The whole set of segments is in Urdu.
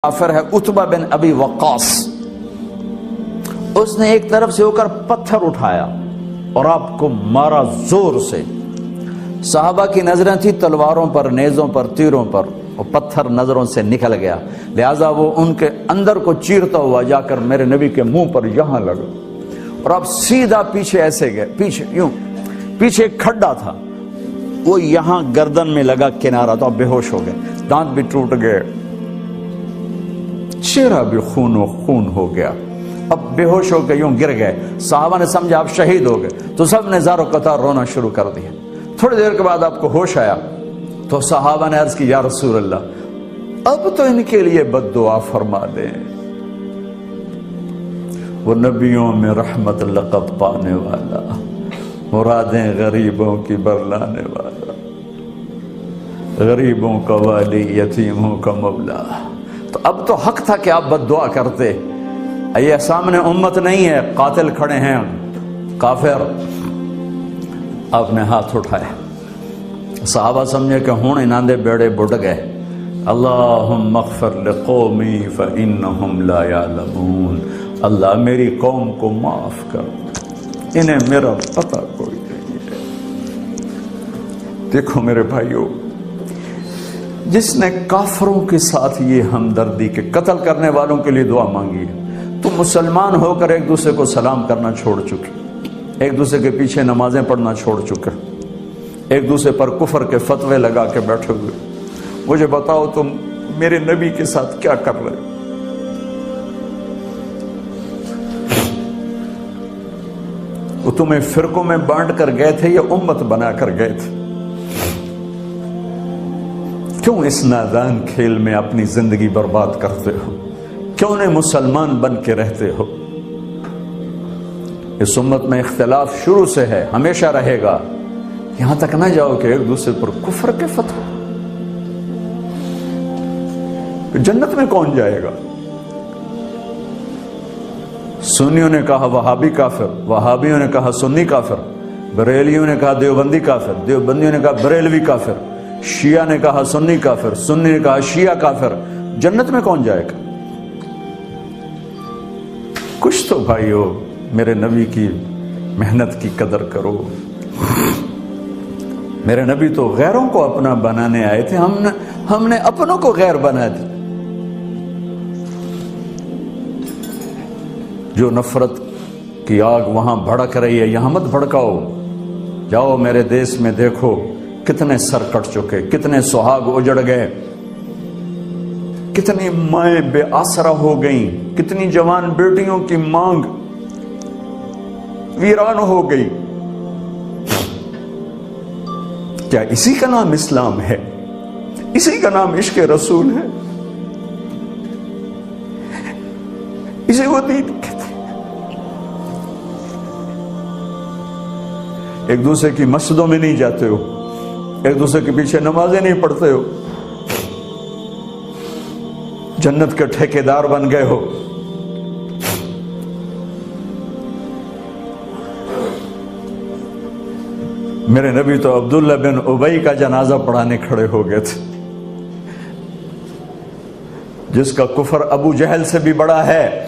کافر ہے عتبہ بن ابی وقاص، اس نے ایک طرف سے ہو کر پتھر اٹھایا اور آپ کو مارا زور سے۔ صحابہ کی نظریں تھی تلواروں پر، نیزوں پر، تیروں پر، وہ پتھر نظروں سے نکل گیا، لہذا وہ ان کے اندر کو چیرتا ہوا جا کر میرے نبی کے منہ پر یہاں لگا، اور آپ سیدھا پیچھے ایسے گئے، پیچھے یوں، پیچھے ایک کھڈا تھا، وہ یہاں گردن میں لگا کنارہ، تو آپ بے ہوش ہو گئے، دانت بھی ٹوٹ گئے، چہرہ بھی خون و خون ہو گیا، اب بے ہوش ہو کے یوں گر گئے۔ صحابہ نے سمجھا آپ شہید ہو گئے، تو سب نے زار و قطار رونا شروع کر دیا۔ تھوڑی دیر کے بعد آپ کو ہوش آیا تو صحابہ نے عرض کی یا رسول اللہ اب تو ان کے لیے بد دعا فرما دیں، وہ نبیوں میں رحمت لقب پانے والا، مرادیں غریبوں کی برلانے والا، غریبوں کا والی، یتیموں کا مولا۔ تو اب تو حق تھا کہ آپ بد دعا کرتے۔ یہ سامنے امت نہیں ہے، قاتل کھڑے ہیں، کافر۔ آپ نے ہاتھ اٹھائے، صحابہ سمجھے کہ ہوں انہاں دے بیڑے بڑھ گئے۔ اللہم اغفر لقومی فإنہم لا یعلمون، اللہ میری قوم کو معاف کر، انہیں میرا پتہ کوئی نہیں ہے۔ دیکھو میرے بھائیو، جس نے کافروں کے ساتھ یہ ہمدردی کے قتل کرنے والوں کے لیے دعا مانگی ہے، تو مسلمان ہو کر ایک دوسرے کو سلام کرنا چھوڑ چکے، ایک دوسرے کے پیچھے نمازیں پڑھنا چھوڑ چکے، ایک دوسرے پر کفر کے فتوے لگا کے بیٹھے ہوئے۔ مجھے بتاؤ تم میرے نبی کے ساتھ کیا کر رہے؟ وہ تمہیں فرقوں میں بانٹ کر گئے تھے یا امت بنا کر گئے تھے؟ کیوں اس نادان کھیل میں اپنی زندگی برباد کرتے ہو؟ کیوں نہیں مسلمان بن کے رہتے ہو؟ اس امت میں اختلاف شروع سے ہے، ہمیشہ رہے گا، یہاں تک نہ جاؤ کہ ایک دوسرے پر کفر کے فتوے۔ جنت میں کون جائے گا؟ سنیوں نے کہا وہابی کافر، وہابیوں نے کہا سنی کافر، بریلیوں نے کہا دیوبندی کافر، دیوبندیوں نے کہا بریلوی کافر، شیعہ نے کہا سنی کافر، سنی نے کہا شیعہ کافر۔ جنت میں کون جائے گا؟ کچھ تو بھائیو میرے نبی کی محنت کی قدر کرو۔ میرے نبی تو غیروں کو اپنا بنانے آئے تھے، ہم نے اپنوں کو غیر بنا دی۔ جو نفرت کی آگ وہاں بھڑک رہی ہے، یہاں مت بھڑکاؤ۔ جاؤ میرے دیس میں دیکھو کتنے سر کٹ چکے، کتنے سہاگ اجڑ گئے، کتنی مائیں بے آسرا ہو گئیں، کتنی جوان بیٹیوں کی مانگ ویران ہو گئی۔ کیا اسی کا نام اسلام ہے؟ اسی کا نام عشق رسول ہے؟ اسے وہ دین کہتے ہیں؟ ایک دوسرے کی مسجدوں میں نہیں جاتے ہو، ایک دوسرے کے پیچھے نمازیں نہیں پڑھتے ہو، جنت کے ٹھیکیدار بن گئے ہو۔ میرے نبی تو عبداللہ بن ابی کا جنازہ پڑھانے کھڑے ہو گئے تھے، جس کا کفر ابو جہل سے بھی بڑا ہے۔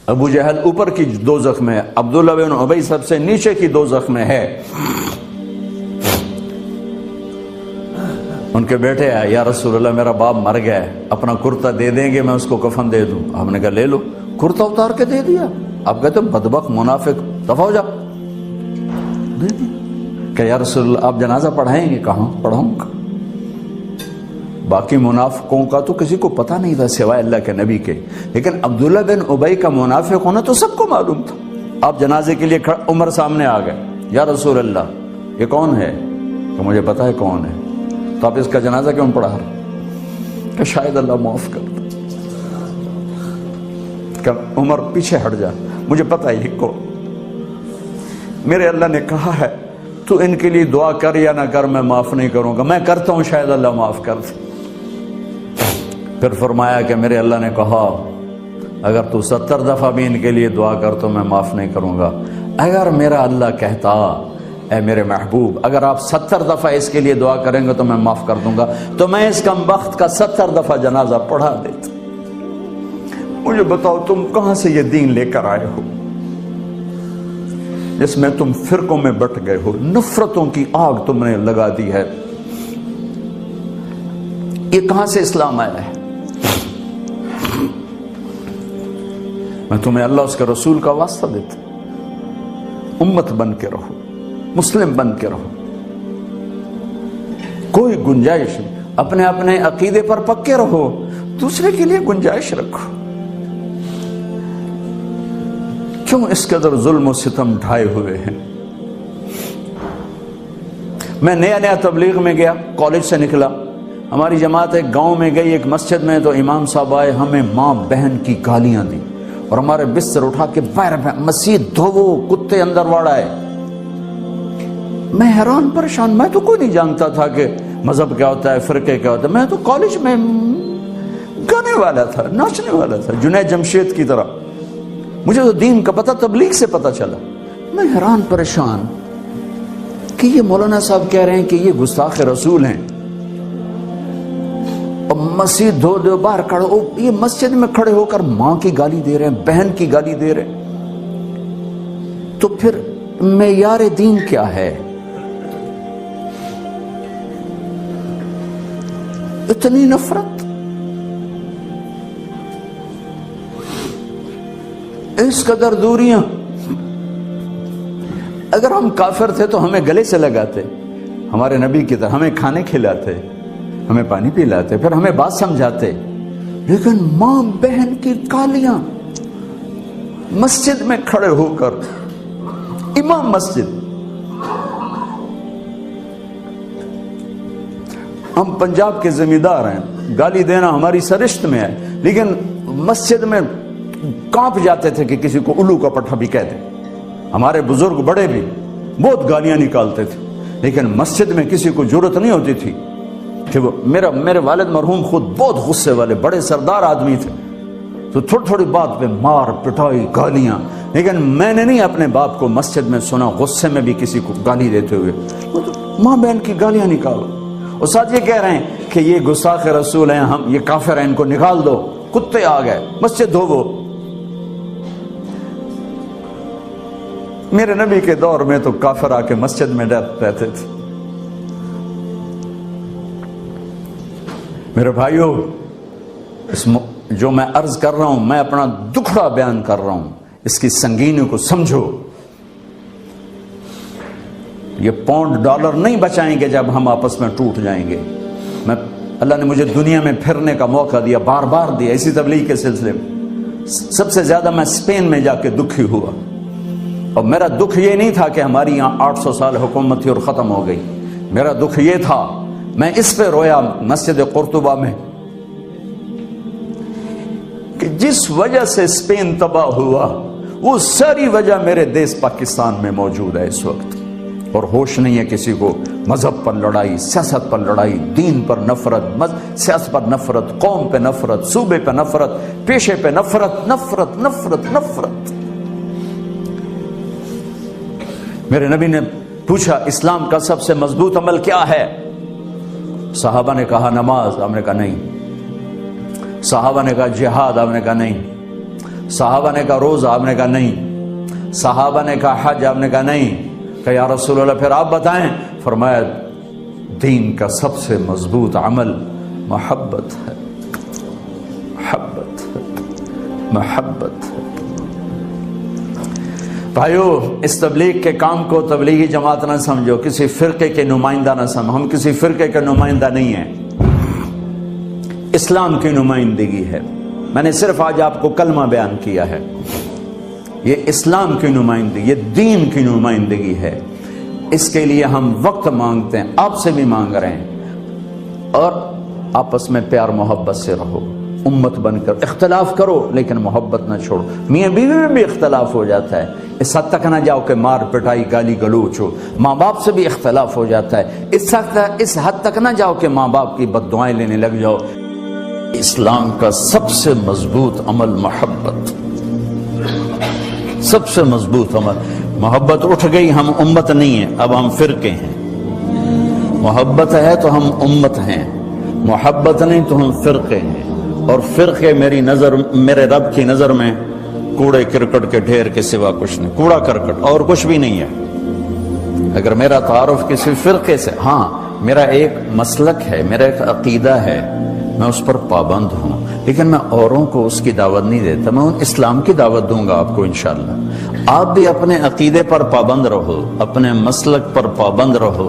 ابو جہل اوپر کی دوزخ میں، عبداللہ بن ابی سب سے نیچے کی دوزخ میں ہے۔ ان کے بیٹے آئے، یا رسول اللہ میرا باپ مر گیا ہے، اپنا کرتا دے دیں گے، میں اس کو کفن دے دوں۔ آپ نے کہا لے لو، کرتا اتار کے دے دیا۔ آپ کہتے بدبخت منافق، دفع ہو جا، دے دیا۔ کہ یا رسول اللہ آپ جنازہ پڑھائیں گے؟ کہاں پڑھاؤں گا۔ باقی منافقوں کا تو کسی کو پتہ نہیں تھا سوائے اللہ کے نبی کے، لیکن عبداللہ بن ابی کا منافق ہونا تو سب کو معلوم تھا۔ آپ جنازے کے لیے عمر سامنے آ گئے، یا رسول اللہ یہ کون ہے؟ کہ مجھے پتا ہے کون ہے، تو آپ اس کا جنازہ کیوں پڑھا رہے؟ کہ شاید اللہ معاف کر دے۔ کہ عمر پیچھے ہٹ جا، مجھے پتا ہے یہ کون، میرے اللہ نے کہا ہے تو ان کے لیے دعا کر یا نہ کر، میں معاف نہیں کروں گا، میں کرتا ہوں شاید اللہ معاف کر دے۔ پھر فرمایا کہ میرے اللہ نے کہا اگر تو 70 دفعہ بھی ان کے لیے دعا کر تو میں معاف نہیں کروں گا۔ اگر میرا اللہ کہتا اے میرے محبوب اگر آپ 70 دفعہ اس کے لیے دعا کریں گے تو میں معاف کر دوں گا. تو میں اس کم بخت کا 70 دفعہ جنازہ پڑھا دیتا. مجھے بتاؤ تم کہاں سے یہ دین لے کر آئے ہو جس میں تم فرقوں میں بٹ گئے ہو, نفرتوں کی آگ تم نے لگا دی ہے. یہ کہاں سے اسلام آیا ہے؟ میں تمہیں اللہ اس کے رسول کا واسطہ دیتا, امت بن کے رہو, مسلم بن کے رہو, کوئی گنجائش نہیں. اپنے اپنے عقیدے پر پکے رہو, دوسرے کے لیے گنجائش رکھو. کیوں اس قدر ظلم و ستم ڈھائے ہوئے ہیں؟ میں نیا تبلیغ میں گیا, کالج سے نکلا, ہماری جماعت ایک گاؤں میں گئی, ایک مسجد میں, تو امام صاحب آئے, ہمیں ماں بہن کی گالیاں دی اور ہمارے بستر اٹھا کے باہر مسجد دھوو, کتے اندر واڑائے. میں حیران پریشان, میں تو کوئی نہیں جانتا تھا کہ مذہب کیا ہوتا ہے, فرقے کیا ہوتا ہے. میں تو کالج میں گانے والا تھا, ناچنے والا تھا, جنید جمشید کی طرح. مجھے تو دین کا پتہ تبلیغ سے پتہ چلا. میں حیران پریشان کہ یہ مولانا صاحب کہہ رہے ہیں کہ یہ گستاخ رسول ہیں, اور مسجد دھو دو باہر کھڑے ہو, یہ مسجد میں کھڑے ہو کر ماں کی گالی دے رہے ہیں, بہن کی گالی دے رہے ہیں. تو پھر معیار دین کیا ہے؟ اتنی نفرت, اس قدر دوریاں. اگر ہم کافر تھے تو ہمیں گلے سے لگاتے, ہمارے نبی کی طرح ہمیں کھانے کھلاتے, ہمیں پانی پلاتے, پھر ہمیں بات سمجھاتے. لیکن ماں بہن کی گالیاں, مسجد میں کھڑے ہو کر, امام مسجد. ہم پنجاب کے زمیندار ہیں, گالی دینا ہماری سرشت میں ہے, لیکن مسجد میں کانپ جاتے تھے کہ کسی کو الو کا پٹھا بھی کہہ دیں. ہمارے بزرگ بڑے بھی بہت گالیاں نکالتے تھے, لیکن مسجد میں کسی کو جرت نہیں ہوتی تھی کہ وہ میرے والد مرحوم خود بہت غصے والے بڑے سردار آدمی تھے, تو تھوڑی بات پہ مار پٹائی گالیاں. لیکن میں نے نہیں اپنے باپ کو مسجد میں سنا غصے میں بھی کسی کو گالی دیتے ہوئے. ماں بہن کی گالیاں نکالو. اور ساتھ یہ کہہ رہے ہیں کہ یہ گستاخ رسول ہیں, ہم یہ کافر ہیں, ان کو نکال دو, کتے آ گئے, مسجد دھوو. میرے نبی کے دور میں تو کافر آ کے مسجد میں رہتے تھے. میرے بھائیو, جو میں عرض کر رہا ہوں, میں اپنا دکھڑا بیان کر رہا ہوں, اس کی سنگینی کو سمجھو. یہ پاؤنڈ ڈالر نہیں بچائیں گے جب ہم آپس میں ٹوٹ جائیں گے. اللہ نے مجھے دنیا میں پھرنے کا موقع دیا, بار بار دیا, اسی تبلیغ کے سلسلے میں. سب سے زیادہ میں اسپین میں جا کے دکھی ہوا, اور میرا دکھ یہ نہیں تھا کہ ہماری یہاں 800 سال حکومت تھی اور ختم ہو گئی. میرا دکھ یہ تھا, میں اس پہ رویا مسجد قرطبہ میں, کہ جس وجہ سے اسپین تباہ ہوا وہ ساری وجہ میرے دیس پاکستان میں موجود ہے اس وقت. اور ہوش نہیں ہے کسی کو. مذہب پر لڑائی, سیاست پر لڑائی, دین پر نفرت, سیاست پر نفرت, قوم پہ نفرت, صوبے پہ نفرت, پیشے پہ نفرت, نفرت نفرت نفرت. میرے نبی نے پوچھا اسلام کا سب سے مضبوط عمل کیا ہے؟ صحابہ نے کہا نماز, آپ نے کہا نہیں. صحابہ نے کہا جہاد, آپ نے کہا نہیں. صحابہ نے کہا روزہ, آپ نے کہا نہیں. صحابہ نے کہا حج, آپ نے کہا نہیں. کہ یا رسول اللہ پھر آپ بتائیں. فرمایا دین کا سب سے مضبوط عمل محبت ہے, محبت ہے, محبت ہے. بھائیو, اس تبلیغ کے کام کو تبلیغی جماعت نہ سمجھو, کسی فرقے کے نمائندہ نہ سمجھو. ہم کسی فرقے کے نمائندہ نہیں ہیں, اسلام کی نمائندگی ہے. میں نے صرف آج آپ کو کلمہ بیان کیا ہے. یہ اسلام کی نمائندگی, یہ دین کی نمائندگی ہے. اس کے لیے ہم وقت مانگتے ہیں, آپ سے بھی مانگ رہے ہیں. اور آپس میں پیار محبت سے رہو, امت بن کر. اختلاف کرو لیکن محبت نہ چھوڑو. میاں بیوی میں بھی اختلاف ہو جاتا ہے, اس حد تک نہ جاؤ کہ مار پٹائی گالی گلوچ ہو. ماں باپ سے بھی اختلاف ہو جاتا ہے, اس حد تک نہ جاؤ کہ ماں باپ کی بد دعائیں لینے لگ جاؤ. اسلام کا سب سے مضبوط عمل محبت, سب سے مضبوط عمل. محبت اٹھ گئی، ہم امت نہیں ہیں، اب ہم فرقے ہیں۔ محبت ہے تو ہم امت ہیں، محبت نہیں تو ہم فرقے ہیں، اور فرقے میرے رب کی نظر میں کوڑے کرکٹ کے ڈھیر کے سوا کچھ نہیں، کوڑا کرکٹ اور کچھ بھی نہیں ہے۔ اگر میرا تعارف کسی فرقے سے، ہاں میرا ایک مسلک ہے، میرا ایک عقیدہ ہے، میں اس پر پابند ہوں، لیکن میں اوروں کو اس کی دعوت نہیں دیتا، میں ان اسلام کی دعوت دوں گا آپ کو انشاءاللہ۔ آپ بھی اپنے عقیدے پر پابند رہو، اپنے مسلک پر پابند رہو،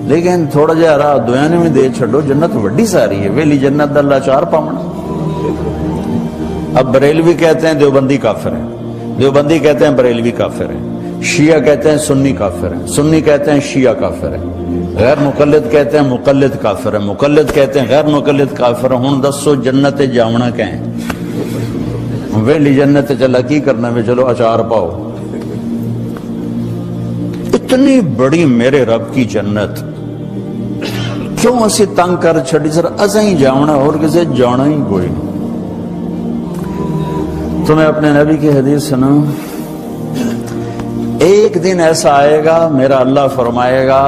لیکن تھوڑا جہا راہ دویانے میں دے چھڑو، جنت وڈی ساری ہے، ویلی جنت اللہ چار پاؤنا۔ اب بریلوی کہتے ہیں دیوبندی کافر ہیں، دیوبندی کہتے ہیں بریلوی کافر ہیں، شیعہ کہتے ہیں سنی کافر ہیں، سنی کہتے ہیں شیعہ کافر ہیں، غیر مقلد کہتے ہیں مقلد کافر ہیں، مقلد کہتے ہیں غیر مقلد کافر ہیں۔ ہن دسو جنت جاونا کہیں ویلی جنت چلا کی کرنا میں، چلو اچار پاؤ۔ اتنی بڑی میرے رب کی جنت کیوں اسی تنگ کر چھڑی؟ سر اساں ہی جاونا، اور کسے جانا ہی کوئی نہیں۔ تمہیں اپنے نبی کی حدیث سنا، ایک دن ایسا آئے گا میرا اللہ فرمائے گا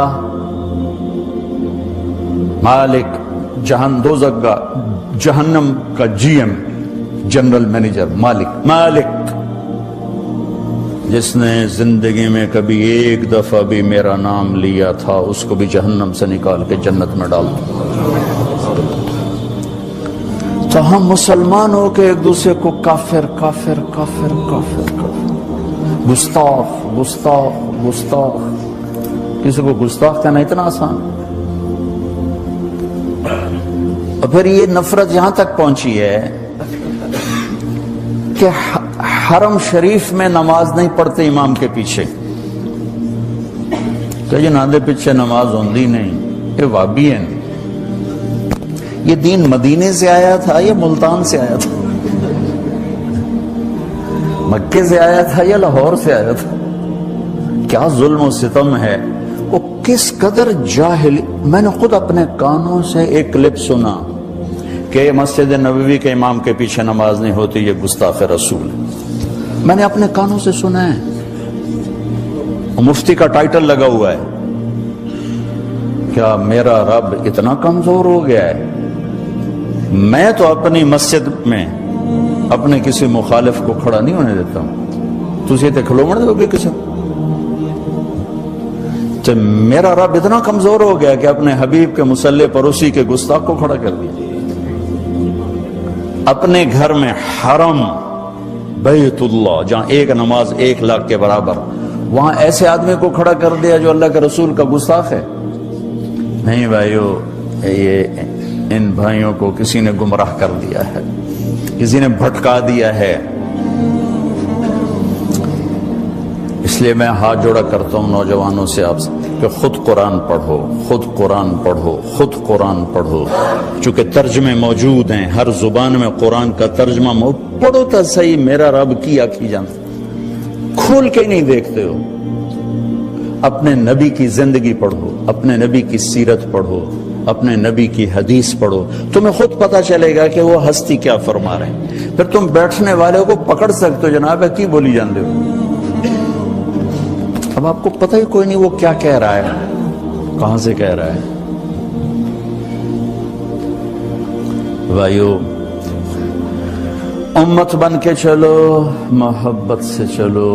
مالک دوزخ کا، جہنم کا جی ایم، جنرل مینیجر، مالک جس نے زندگی میں کبھی ایک دفعہ بھی میرا نام لیا تھا اس کو بھی جہنم سے نکال کے جنت میں ڈال دوں۔ تو ہم مسلمان ہو کے ایک دوسرے کو کافر کافر کافر کافر کافر، گستاخ گستاخ گستاخ، کسی کو گستاخ کہنا اتنا آسان؟ اور پھر یہ نفرت یہاں تک پہنچی ہے کہ حرم شریف میں نماز نہیں پڑھتے امام کے پیچھے، کہ یہ ناندے پیچھے نماز ہوندی نہیں، یہ وابی ہیں۔ یہ دین مدینے سے آیا تھا یا ملتان سے آیا تھا؟ مکے سے آیا تھا یا لاہور سے آیا تھا؟ کیا ظلم و ستم ہے، وہ کس قدر جاہل۔ میں نے خود اپنے کانوں سے ایک کلپ سنا کہ مسجد نبوی کے امام کے پیچھے نماز نہیں ہوتی، یہ گستاخ رسول ہے۔ میں نے اپنے کانوں سے سنا ہے، مفتی کا ٹائٹل لگا ہوا ہے۔ کیا میرا رب اتنا کمزور ہو گیا ہے؟ میں تو اپنی مسجد میں اپنے کسی مخالف کو کھڑا نہیں ہونے دیتا ہوں، تسی تے کھلومن دو گے کسی؟ تو میرا رب اتنا کمزور ہو گیا کہ اپنے حبیب کے مصلی پر اسی کے گستاخ کو کھڑا کر دیا۔ اپنے گھر میں حرم بیت اللہ جہاں ایک نماز 1,00,000 کے برابر، وہاں ایسے آدمی کو کھڑا کر دیا جو اللہ کے رسول کا گستاخ ہے۔ نہیں بھائیو، یہ ان بھائیوں کو کسی نے گمراہ کر دیا ہے، کسی نے بھٹکا دیا ہے۔ اس لیے میں ہاتھ جوڑا کرتا ہوں نوجوانوں سے آپ سے کہ خود قرآن پڑھو، خود قرآن پڑھو، خود قرآن پڑھو، چونکہ ترجمے موجود ہیں، ہر زبان میں قرآن کا ترجمہ پڑھو تو صحیح۔ میرا رب کی آکھی جانتا، کھول کے نہیں دیکھتے ہو۔ اپنے نبی کی زندگی پڑھو، اپنے نبی کی سیرت پڑھو، اپنے نبی کی حدیث پڑھو، تمہیں خود پتا چلے گا کہ وہ ہستی کیا فرما رہے ہیں۔ پھر تم بیٹھنے والے کو پکڑ سکتے ہو، جناب ہے کی بولی جانتے ہو؟ اب آپ کو پتہ ہی کوئی نہیں وہ کیا کہہ رہا ہے، کہاں سے کہہ رہا ہے۔ بھائیو، امت بن کے چلو، محبت سے چلو۔